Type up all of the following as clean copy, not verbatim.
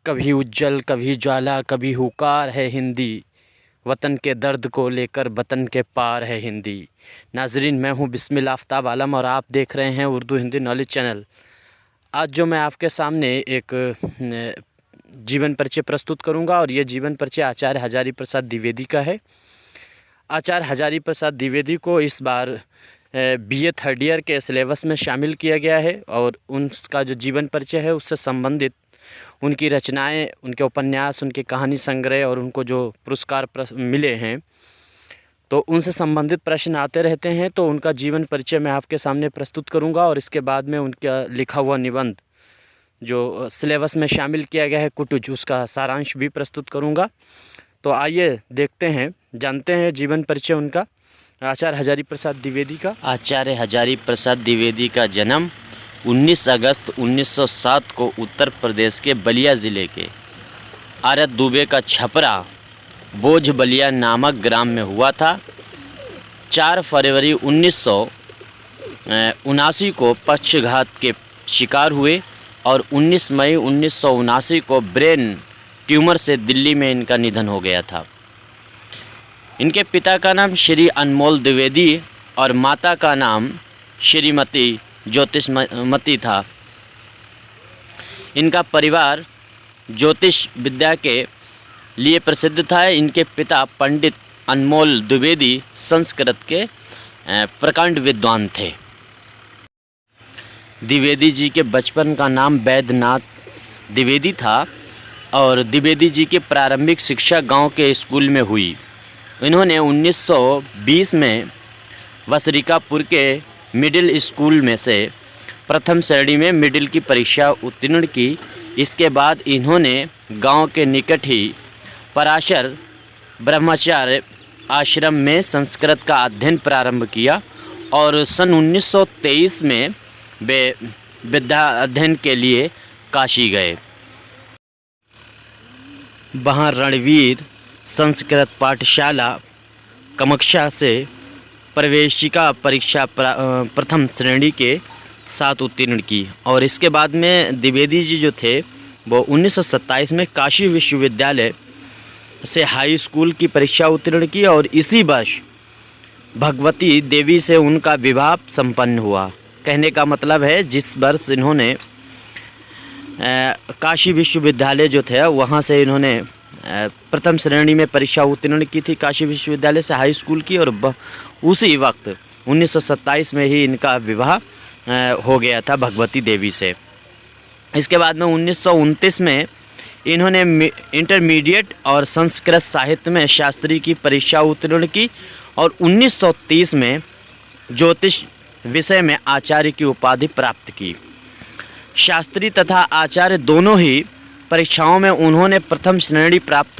कभी उज्जल कभी ज्वाला कभी हुकार है हिंदी, वतन के दर्द को लेकर वतन के पार है हिंदी। नाजरीन, मैं हूं बिस्मिल आफ्ताब आलम और आप देख रहे हैं उर्दू हिंदी नॉलेज चैनल। आज जो मैं आपके सामने एक जीवन परिचय प्रस्तुत करूंगा और ये जीवन परिचय आचार्य हजारी प्रसाद द्विवेदी का है। आचार्य हजारी प्रसाद द्विवेदी को इस बार बीए थर्ड ईयर के सिलेबस में शामिल किया गया है और उनका जो जीवन परिचय है उससे संबंधित उनकी रचनाएं, उनके उपन्यास, उनके कहानी संग्रह और उनको जो पुरस्कार मिले हैं तो उनसे संबंधित प्रश्न आते रहते हैं। तो उनका जीवन परिचय मैं आपके सामने प्रस्तुत करूंगा और इसके बाद में उनका लिखा हुआ निबंध जो सिलेबस में शामिल किया गया है कुटुज, उसका सारांश भी प्रस्तुत करूंगा। तो आइए देखते हैं, जानते हैं जीवन परिचय उनका, आचार्य हजारी प्रसाद द्विवेदी का। आचार्य हजारी प्रसाद द्विवेदी का जन्म 19 अगस्त 1907 को उत्तर प्रदेश के बलिया ज़िले के आरत दुबे का छपरा बोझ बलिया नामक ग्राम में हुआ था। 4 फरवरी 1979 को पक्षघात के शिकार हुए और 19 मई 1979 को ब्रेन ट्यूमर से दिल्ली में इनका निधन हो गया था। इनके पिता का नाम श्री अनमोल द्विवेदी और माता का नाम श्रीमती ज्योतिषमती था। इनका परिवार ज्योतिष विद्या के लिए प्रसिद्ध था। इनके पिता पंडित अनमोल द्विवेदी संस्कृत के प्रकांड विद्वान थे। द्विवेदी जी के बचपन का नाम वैद्यनाथ द्विवेदी था और द्विवेदी जी की प्रारंभिक शिक्षा गांव के स्कूल में हुई। इन्होंने 1920 में वसरिकापुर के मिडिल स्कूल में से प्रथम श्रेणी में मिडिल की परीक्षा उत्तीर्ण की। इसके बाद इन्होंने गांव के निकट ही पराशर ब्रह्मचार्य आश्रम में संस्कृत का अध्ययन प्रारंभ किया और सन 1923 में वे विद्या अध्ययन के लिए काशी गए। वहाँ रणवीर संस्कृत पाठशाला कामाख्या से प्रवेशिका परीक्षा प्रथम श्रेणी के साथ उत्तीर्ण की और इसके बाद में द्विवेदी जी जो थे वो 1927 में काशी विश्वविद्यालय से हाई स्कूल की परीक्षा उत्तीर्ण की और इसी वर्ष भगवती देवी से उनका विवाह संपन्न हुआ। कहने का मतलब है जिस वर्ष इन्होंने काशी विश्वविद्यालय जो थे वहाँ से इन्होंने प्रथम श्रेणी में परीक्षा उत्तीर्ण की थी काशी विश्वविद्यालय से हाई स्कूल की और उसी वक्त 1927 में ही इनका विवाह हो गया था भगवती देवी से। इसके बाद में 1929 में इन्होंने इंटरमीडिएट और संस्कृत साहित्य में शास्त्री की परीक्षा उत्तीर्ण की और 1930 में ज्योतिष विषय में आचार्य की उपाधि प्राप्त की। शास्त्री तथा आचार्य दोनों ही परीक्षाओं में उन्होंने प्रथम श्रेणी प्राप्त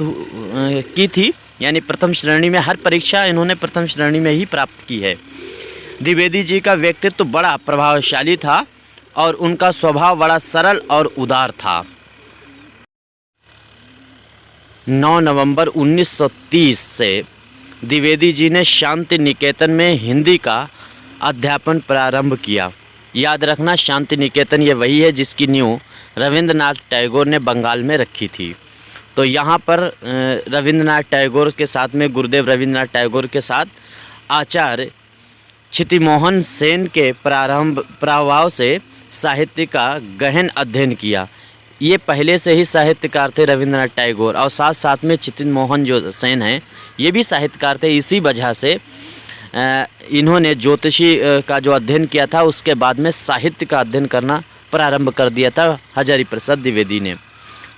की थी, यानी प्रथम श्रेणी में हर परीक्षा इन्होंने प्रथम श्रेणी में ही प्राप्त की है। द्विवेदी जी का व्यक्तित्व बड़ा प्रभावशाली था और उनका स्वभाव बड़ा सरल और उदार था। 9 नवंबर 1930 से द्विवेदी जी ने शांति निकेतन में हिंदी का अध्यापन प्रारंभ किया। याद रखना, शांति निकेतन ये वही है जिसकी नींव रविंद्रनाथ टैगोर ने बंगाल में रखी थी। तो यहाँ पर रविंद्रनाथ टैगोर के साथ में गुरुदेव रविंद्रनाथ टैगोर के साथ आचार्य क्षितिमोहन सेन के प्रभाव से साहित्य का गहन अध्ययन किया। ये पहले से ही साहित्यकार थे रविंद्रनाथ टैगोर और साथ साथ में क्षितिमोहन जो सेन हैं ये भी साहित्यकार थे। इसी वजह से इन्होंने ज्योतिषी का जो अध्ययन किया था उसके बाद में साहित्य का अध्ययन करना प्रारंभ कर दिया था हजारी प्रसाद द्विवेदी ने।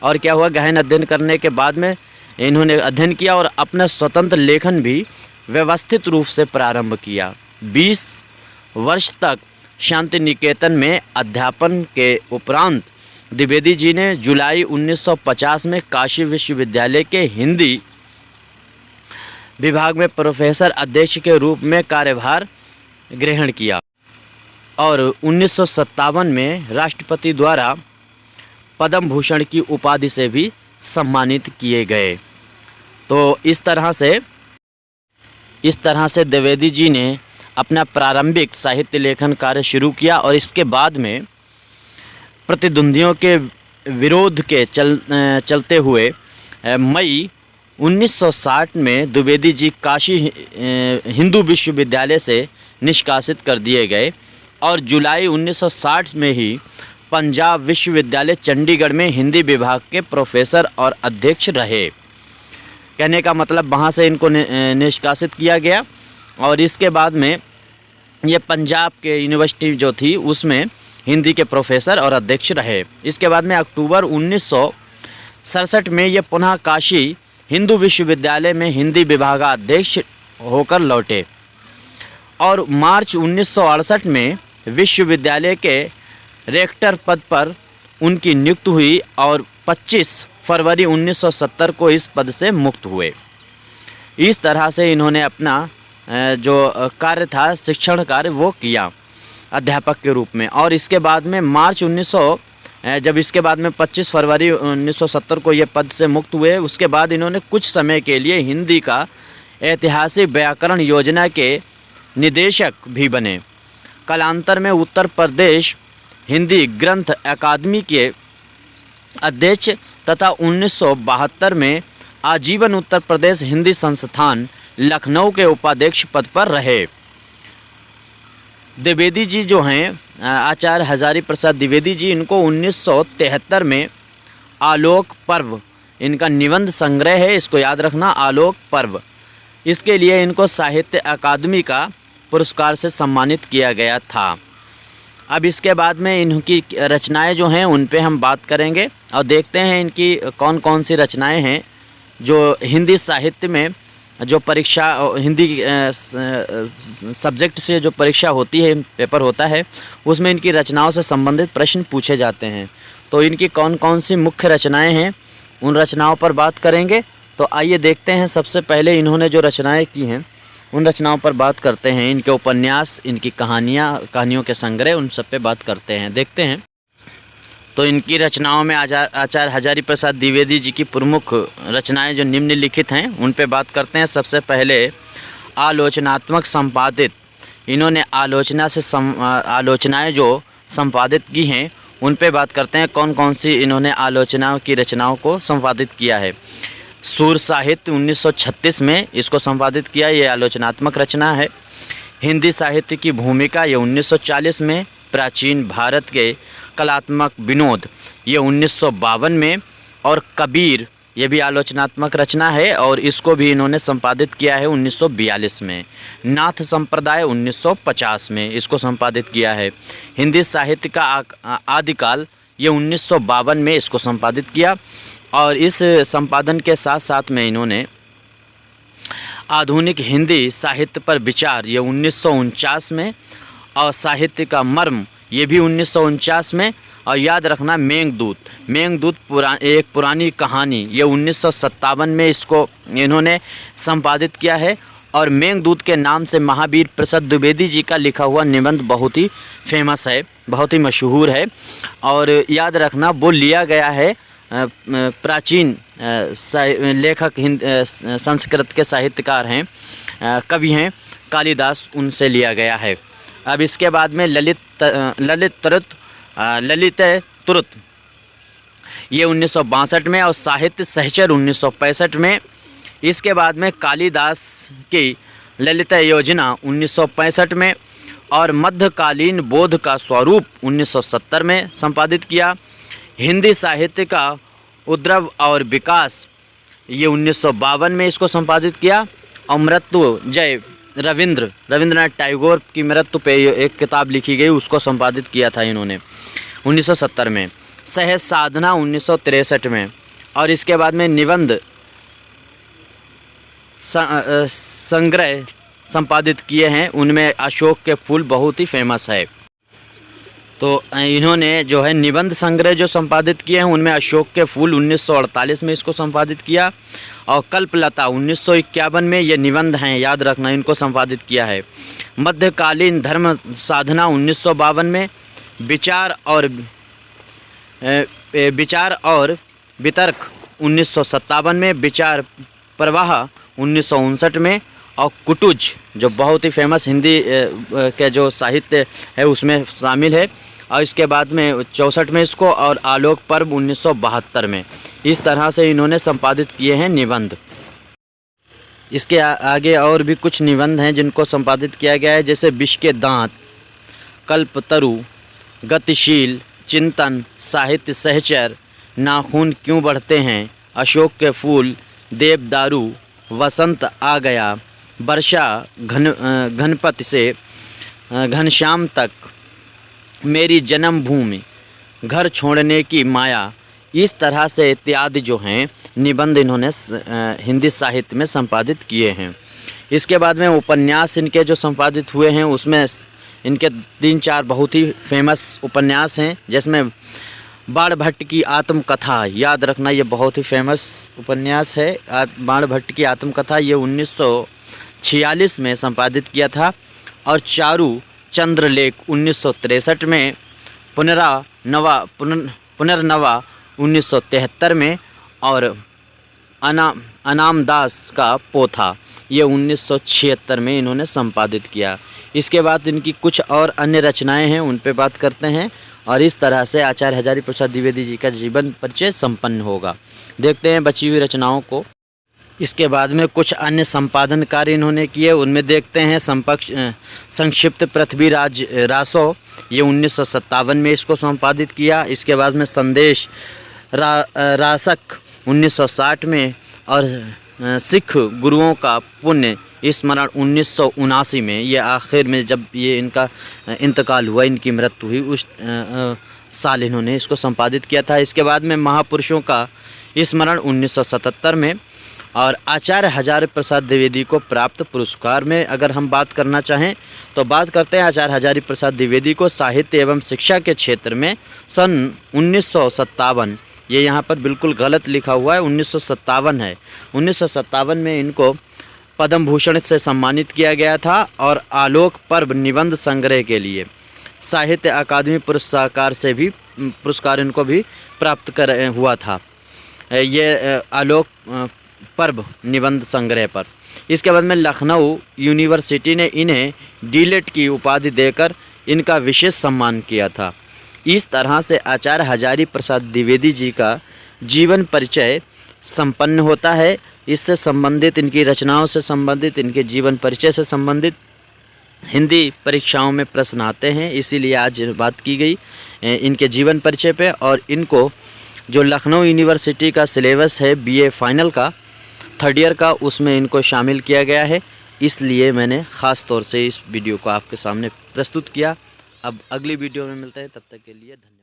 और क्या हुआ, गहन अध्ययन करने के बाद में इन्होंने अध्ययन किया और अपना स्वतंत्र लेखन भी व्यवस्थित रूप से प्रारंभ किया। 20 वर्ष तक शांति निकेतन में अध्यापन के उपरांत द्विवेदी जी ने जुलाई 1950 में काशी विश्वविद्यालय के हिंदी विभाग में प्रोफेसर अध्यक्ष के रूप में कार्यभार ग्रहण किया और 1957 में राष्ट्रपति द्वारा पद्म भूषण की उपाधि से भी सम्मानित किए गए। तो इस तरह से द्विवेदी जी ने अपना प्रारंभिक साहित्य लेखन कार्य शुरू किया और इसके बाद में प्रतिद्वंदियों के विरोध के चलते हुए मई 1960 में द्विवेदी जी काशी हिंदू विश्वविद्यालय से निष्कासित कर दिए गए और जुलाई 1960 में ही पंजाब विश्वविद्यालय चंडीगढ़ में हिंदी विभाग के प्रोफेसर और अध्यक्ष रहे। कहने का मतलब वहाँ से इनको निष्कासित किया गया और इसके बाद में ये पंजाब के यूनिवर्सिटी जो थी उसमें हिंदी के प्रोफेसर और अध्यक्ष रहे। इसके बाद में अक्टूबर 1967 में ये पुनः काशी हिंदू विश्वविद्यालय में हिंदी विभागाध्यक्ष होकर लौटे और मार्च 1968 में विश्वविद्यालय के रेक्टर पद पर उनकी नियुक्ति हुई और 25 फरवरी 1970 को इस पद से मुक्त हुए। इस तरह से इन्होंने अपना जो कार्य था शिक्षण कार्य वो किया अध्यापक के रूप में। और इसके बाद में जब इसके बाद में 25 फरवरी 1970 को ये पद से मुक्त हुए, उसके बाद इन्होंने कुछ समय के लिए हिंदी का ऐतिहासिक व्याकरण योजना के निदेशक भी बने। कालांतर में उत्तर प्रदेश हिंदी ग्रंथ अकादमी के अध्यक्ष तथा 1972 में आजीवन उत्तर प्रदेश हिंदी संस्थान लखनऊ के उपाध्यक्ष पद पर रहे। द्विवेदी जी जो हैं आचार्य हजारी प्रसाद द्विवेदी जी, इनको 1973 में आलोक पर्व, इनका निबंध संग्रह है, इसको याद रखना, आलोक पर्व, इसके लिए इनको साहित्य अकादमी का पुरस्कार से सम्मानित किया गया था। अब इसके बाद में इनकी रचनाएं जो हैं उन पे हम बात करेंगे और देखते हैं इनकी कौन कौन सी रचनाएं हैं जो हिंदी साहित्य में जो परीक्षा हिंदी सब्जेक्ट से जो परीक्षा होती है, पेपर होता है, उसमें इनकी रचनाओं से संबंधित प्रश्न पूछे जाते हैं। तो इनकी कौन कौन सी मुख्य रचनाएं हैं उन रचनाओं पर बात करेंगे। तो आइए देखते हैं। सबसे पहले इन्होंने जो रचनाएं की हैं उन रचनाओं पर बात करते हैं। इनके उपन्यास, इनकी कहानियों के संग्रह, उन सब पे बात करते हैं, देखते हैं। तो इनकी रचनाओं में आचार्य हजारी प्रसाद द्विवेदी जी की प्रमुख रचनाएं जो निम्नलिखित हैं उन पे बात करते हैं। सबसे पहले आलोचनात्मक संपादित, इन्होंने आलोचनाएं जो संपादित की हैं उन पे बात करते हैं। कौन कौन सी इन्होंने आलोचनाओं की रचनाओं को संपादित किया है। सुर साहित्य 1936 में इसको संपादित किया, ये आलोचनात्मक रचना है। हिंदी साहित्य की भूमिका, ये 1940 में। प्राचीन भारत के कलात्मक विनोद, ये 1952 में। और कबीर, ये भी आलोचनात्मक रचना है और इसको भी इन्होंने संपादित किया है 1942 में। नाथ संप्रदाय 1950 में इसको संपादित किया है। हिंदी साहित्य का आदिकाल, ये 1952 में इसको संपादित किया। और इस संपादन के साथ साथ में इन्होंने आधुनिक हिंदी साहित्य पर विचार, ये 1949 में। और साहित्य का मर्म, ये भी 1949 में। और याद रखना मेघदूत एक पुरानी कहानी, ये 1957 में इसको इन्होंने संपादित किया है। और मेघदूत के नाम से महावीर प्रसाद द्विवेदी जी का लिखा हुआ निबंध बहुत ही फेमस है, बहुत ही मशहूर है। और याद रखना वो लिया गया है प्राचीन लेखक संस्कृत के साहित्यकार हैं, कवि हैं कालिदास, उनसे लिया गया है। अब इसके बाद में ललित तुरुत, ये 1962 में। और साहित्य सहचर 1965 में। इसके बाद में कालिदास की ललित योजना 1965 में। और मध्यकालीन बोध का स्वरूप 1970 में संपादित किया। हिंदी साहित्य का उद्भव और विकास, ये 1952 में इसको संपादित किया। और मृत्युंजय, रविंद्रनाथ टैगोर की मृत्यु पे एक किताब लिखी गई, उसको संपादित किया था इन्होंने 1970 में। सहज साधना 1963 में। और इसके बाद में निबंध संग्रह संपादित किए हैं, उनमें अशोक के फूल बहुत ही फेमस है। तो इन्होंने जो है निबंध संग्रह जो संपादित किए हैं उनमें अशोक के फूल 1948 में इसको संपादित किया। और कल्पलता 1951 में ये निबंध हैं, याद रखना, इनको संपादित किया है। मध्यकालीन धर्म साधना 1952 में। विचार और वितर्क 1957 में। विचार प्रवाह 1959 में। और कुटुज जो बहुत ही फेमस हिंदी के जो साहित्य है उसमें शामिल है, और इसके बाद में 64 में इसको, और आलोक पर्व 1972 में। इस तरह से इन्होंने संपादित किए हैं निबंध। इसके आगे और भी कुछ निबंध हैं जिनको संपादित किया गया है, जैसे विष के दांत, कल्पतरु, गतिशील, चिंतन, साहित्य सहचर, नाखून क्यों बढ़ते हैं, अशोक के फूल, देवदारू, वसंत आ गया, वर्षा, घनपत से घनश्याम तक, मेरी जन्मभूमि, घर छोड़ने की माया। इस तरह से इत्यादि जो हैं निबंध इन्होंने हिंदी साहित्य में संपादित किए हैं। इसके बाद में उपन्यास इनके जो संपादित हुए हैं उसमें इनके 3-4 बहुत ही फेमस उपन्यास हैं, जिसमें बाणभट्ट की आत्मकथा, याद रखना ये बहुत ही फेमस उपन्यास है। बाणभट्ट की आत्मकथा ये 1946 में संपादित किया था, और चारू चंद्रलेख 1963 में, पुनर्नवा 1973 में, और अनामदास का पोथा ये 1976 में इन्होंने संपादित किया। इसके बाद इनकी कुछ और अन्य रचनाएं हैं, उन पे बात करते हैं, और इस तरह से आचार्य हजारी प्रसाद द्विवेदी जी का जीवन परिचय संपन्न होगा। देखते हैं बची हुई रचनाओं को। इसके बाद में कुछ अन्य संपादन कार्य इन्होंने किए, उनमें देखते हैं संक्षिप्त पृथ्वीराज रासो, ये 1957 में इसको संपादित किया। इसके बाद में संदेश रासक 1960 में, और सिख गुरुओं का पुण्य स्मरण 1979 में। ये आखिर में जब ये इनका इंतकाल हुआ, इनकी मृत्यु हुई, उस साल इन्होंने इसको संपादित किया था। इसके बाद में महापुरुषों का स्मरण 1977 में, और आचार्य हजारी प्रसाद द्विवेदी को प्राप्त पुरस्कार में अगर हम बात करना चाहें तो बात करते हैं आचार्य हजारी प्रसाद द्विवेदी को साहित्य एवं शिक्षा के क्षेत्र में सन 1957, ये यहाँ पर बिल्कुल गलत लिखा हुआ है, 1957 है। 1957 में इनको पद्म भूषण से सम्मानित किया गया था, और आलोक पर्व निबंध संग्रह के लिए साहित्य अकादमी पुरस्कार से भी पुरस्कार इनको भी प्राप्त हुआ था, ये आलोक पर्व निबंध संग्रह पर। इसके बाद में लखनऊ यूनिवर्सिटी ने इन्हें डीलिट की उपाधि देकर इनका विशेष सम्मान किया था। इस तरह से आचार्य हजारी प्रसाद द्विवेदी जी का जीवन परिचय संपन्न होता है। इससे संबंधित, इनकी रचनाओं से संबंधित, इनके जीवन परिचय से संबंधित हिंदी परीक्षाओं में प्रश्न आते हैं, इसीलिए आज बात की गई इनके जीवन परिचय पे। और इनको जो लखनऊ यूनिवर्सिटी का सिलेबस है बीए फाइनल का 3rd ईयर का, उसमें इनको शामिल किया गया है, इसलिए मैंने ख़ास तौर से इस वीडियो को आपके सामने प्रस्तुत किया। अब अगली वीडियो में मिलते हैं, तब तक के लिए धन्यवाद।